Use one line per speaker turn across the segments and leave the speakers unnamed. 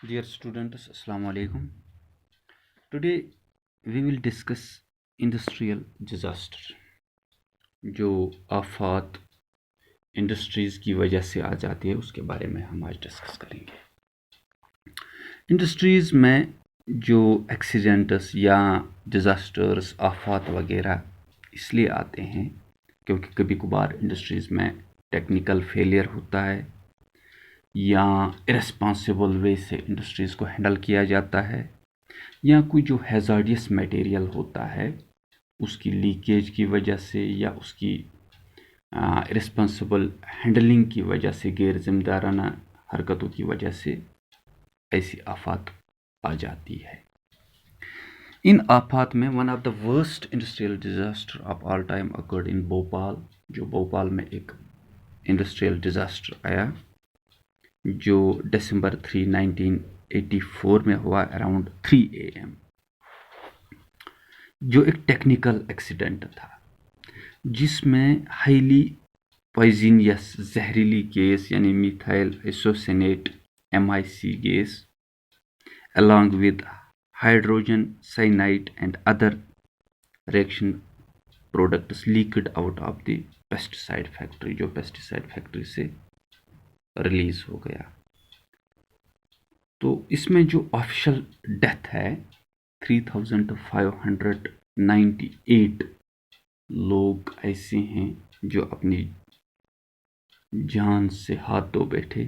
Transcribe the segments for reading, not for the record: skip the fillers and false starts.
Dear students, Assalamu alaikum. Today we will discuss industrial disaster. جو آفات industries کی وجہ سے آ جاتی ہے اس کے بارے میں ہم آج ڈسکس کریں گے. انڈسٹریز میں جو ایکسیڈنٹس یا ڈیزاسٹرز آفات وغیرہ اس لیے آتے ہیں کیونکہ کبھی کبھار انڈسٹریز میں ٹیکنیکل فیلئر ہوتا ہے یا ارسپانسیبل وے سے انڈسٹریز کو ہینڈل کیا جاتا ہے یا کوئی جو ہیزارڈیس میٹیریل ہوتا ہے اس کی لیکیج کی وجہ سے یا اس کی ارسپانسیبل ہینڈلنگ کی وجہ سے غیر ذمہ دارانہ حرکتوں کی وجہ سے ایسی آفات آ جاتی ہے. ان آفات میں one of the worst industrial disaster of all time occurred in Bhopal. جو بھوپال میں ایک انڈسٹریل ڈیزاسٹر آیا جو December 3, 1984 میں ہوا اراؤنڈ 3 AM, جو ایک ٹیکنیکل ایکسیڈنٹ تھا جس میں ہائیلی پوائزنیس زہریلی گیس یعنی methyl isocyanate MIC gas along with hydrogen cyanide and other reaction products leaked out of the pesticide factory, جو pesticide factory سے ریلیز ہو گیا. تو اس میں جو آفیشل ڈیتھ ہے 3598 لوگ ایسے ہیں جو اپنی جان سے ہاتھ دھو بیٹھے.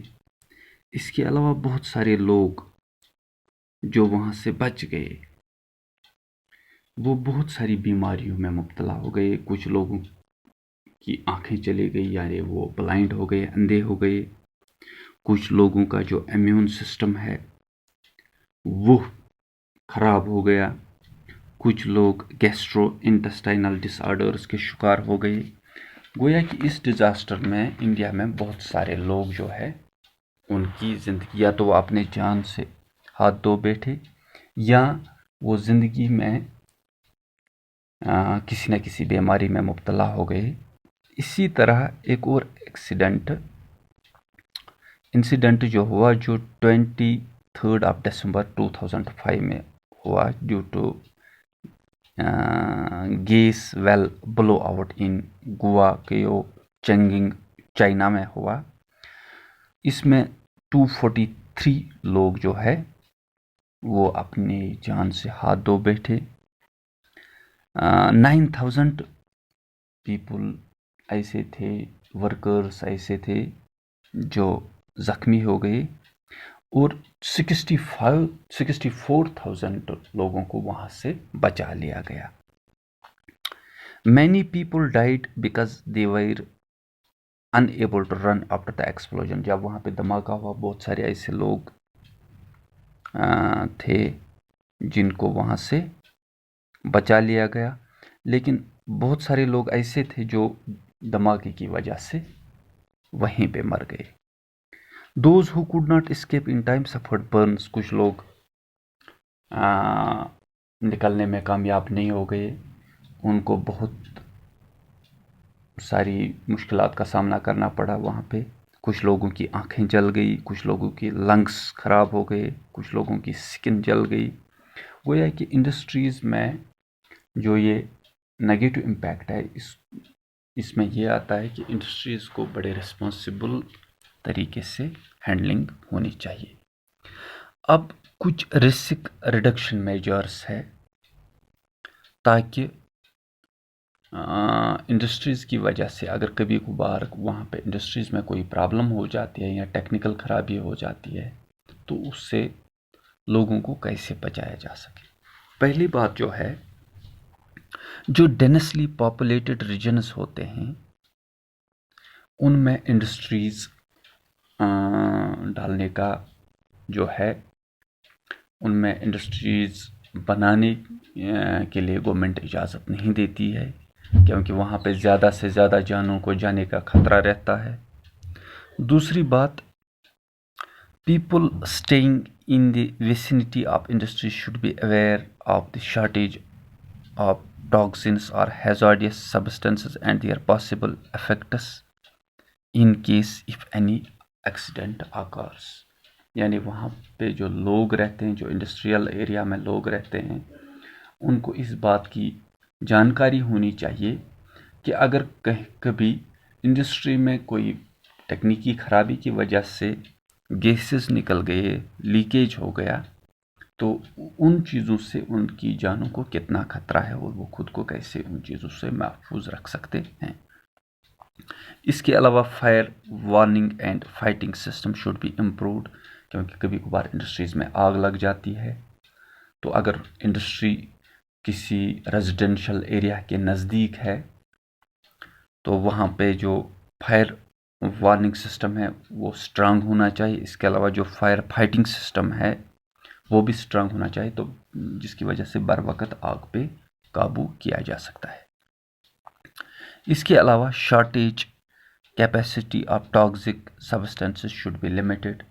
اس کے علاوہ بہت سارے لوگ جو وہاں سے بچ گئے وہ بہت ساری بیماریوں میں مبتلا ہو گئے. کچھ لوگوں کی آنکھیں چلی گئی یعنی وہ بلائنڈ ہو گئے, اندھے ہو گئے. کچھ لوگوں کا جو امیون سسٹم ہے وہ خراب ہو گیا. کچھ لوگ گیسٹرو انٹسٹائنل ڈس آرڈرز کے شکار ہو گئے. گویا کہ اس ڈیزاسٹر میں انڈیا میں بہت سارے لوگ جو ہے ان کی زندگی یا تو وہ اپنے جان سے ہاتھ دھو بیٹھے یا وہ زندگی میں کسی نہ کسی بیماری میں مبتلا ہو گئے. اسی طرح ایک اور انسیڈنٹ جو ہوا جو 23 December 2005 میں ہوا due to gas well blow out in Gaoqiao Chongqing China میں ہوا. اس میں 243 لوگ جو ہے وہ اپنی جان سے ہاتھ دھو بیٹھے. 9000 پیپل ایسے تھے, ورکرز ایسے تھے جو زخمی ہو گئے اور 64,000 لوگوں کو وہاں سے بچا لیا گیا. Many people died because they were unable to run after the explosion. جب وہاں پہ دھماکہ ہوا بہت سارے ایسے لوگ تھے جن کو وہاں سے بچا لیا گیا, لیکن بہت سارے لوگ ایسے تھے جو دھماکے کی وجہ سے وہیں پہ مر گئے. Those who could not escape in time suffered burns. کچھ لوگ نکلنے میں کامیاب نہیں ہو گئے, ان کو بہت ساری مشکلات کا سامنا کرنا پڑا وہاں پہ. کچھ لوگوں کی آنکھیں جل گئی, کچھ لوگوں کی لنگس خراب ہو گئے, کچھ لوگوں کی سکن جل گئی. گویا کہ انڈسٹریز میں جو یہ نگیٹو امپیکٹ ہے اس میں یہ آتا ہے کہ انڈسٹریز کو بڑے رسپانسیبل طریقے سے ہینڈلنگ ہونی چاہیے. اب کچھ رسک ریڈکشن میجرز ہے تاکہ انڈسٹریز کی وجہ سے اگر کبھی کبھار وہاں پہ انڈسٹریز میں کوئی پرابلم ہو جاتی ہے یا ٹیکنیکل خرابی ہو جاتی ہے تو اس سے لوگوں کو کیسے بچایا جا سکے. پہلی بات جو ہے, جو ڈینسلی پاپولیٹڈ ریجنز ہوتے ہیں ان میں انڈسٹریز ڈالنے کا جو ہے, ان میں انڈسٹریز بنانے کے لیے گورنمنٹ اجازت نہیں دیتی ہے کیونکہ وہاں پہ زیادہ سے زیادہ جانوں کو جانے کا خطرہ رہتا ہے. دوسری بات, people staying in the vicinity of industry should be aware of the shortage of toxins اور hazardous substances and their possible effects in case if any accident occurs. یعنی وہاں پہ جو لوگ رہتے ہیں، جو انڈسٹریل ایریا میں لوگ رہتے ہیں، ان کو اس بات کی جانکاری ہونی چاہیے کہ اگر کبھی انڈسٹری میں کوئی تکنیکی خرابی کی وجہ سے گیسز نکل گئے، لیکیج ہو گیا، تو ان چیزوں سے ان کی جانوں کو کتنا خطرہ ہے اور وہ خود کو کیسے ان چیزوں سے محفوظ رکھ سکتے ہیں۔ اس کے علاوہ fire warning and fighting system should be improved, کیونکہ کبھی کبھار انڈسٹریز میں آگ لگ جاتی ہے، تو اگر انڈسٹری کسی ریزیڈینشل ایریا کے نزدیک ہے تو وہاں پہ جو فائر وارننگ سسٹم ہے وہ اسٹرانگ ہونا چاہیے۔ اس کے علاوہ جو فائر فائٹنگ سسٹم ہے وہ بھی اسٹرانگ ہونا چاہیے، تو جس کی وجہ سے بر وقت آگ پہ قابو کیا جا سکتا ہے۔ اس کے علاوہ shortage capacity of toxic substances should be limited,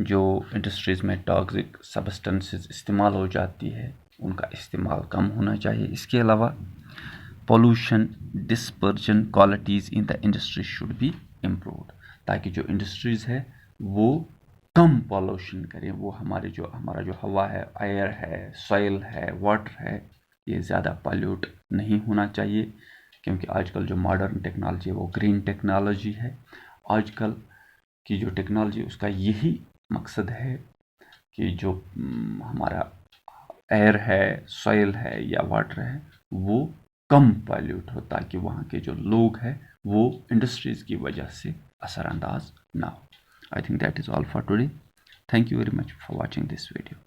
جو انڈسٹریز میں ٹاکسک سبسٹنسز استعمال ہو جاتی ہے ان کا استعمال کم ہونا چاہیے۔ اس کے علاوہ pollution dispersion qualities in the industry should be improved, تاکہ جو انڈسٹریز ہے وہ کم پولوشن کریں، وہ ہمارا جو ہوا ہے، ایئر ہے، سوئل ہے، واٹر ہے، یہ زیادہ پالیوٹ نہیں ہونا چاہیے، کیونکہ آج کل جو ماڈرن ٹیکنالوجی ہے وہ گرین ٹیکنالوجی ہے۔ آج کل کی جو ٹیکنالوجی اس کا یہی مقصد ہے کہ جو ہمارا ایئر ہے، سوئل ہے یا واٹر ہے وہ کم پالیوٹ ہو، تاکہ وہاں کے جو لوگ ہیں وہ انڈسٹریز کی وجہ سے اثر انداز نہ ہو۔ I think that is all for today. Thank you very much for watching this video.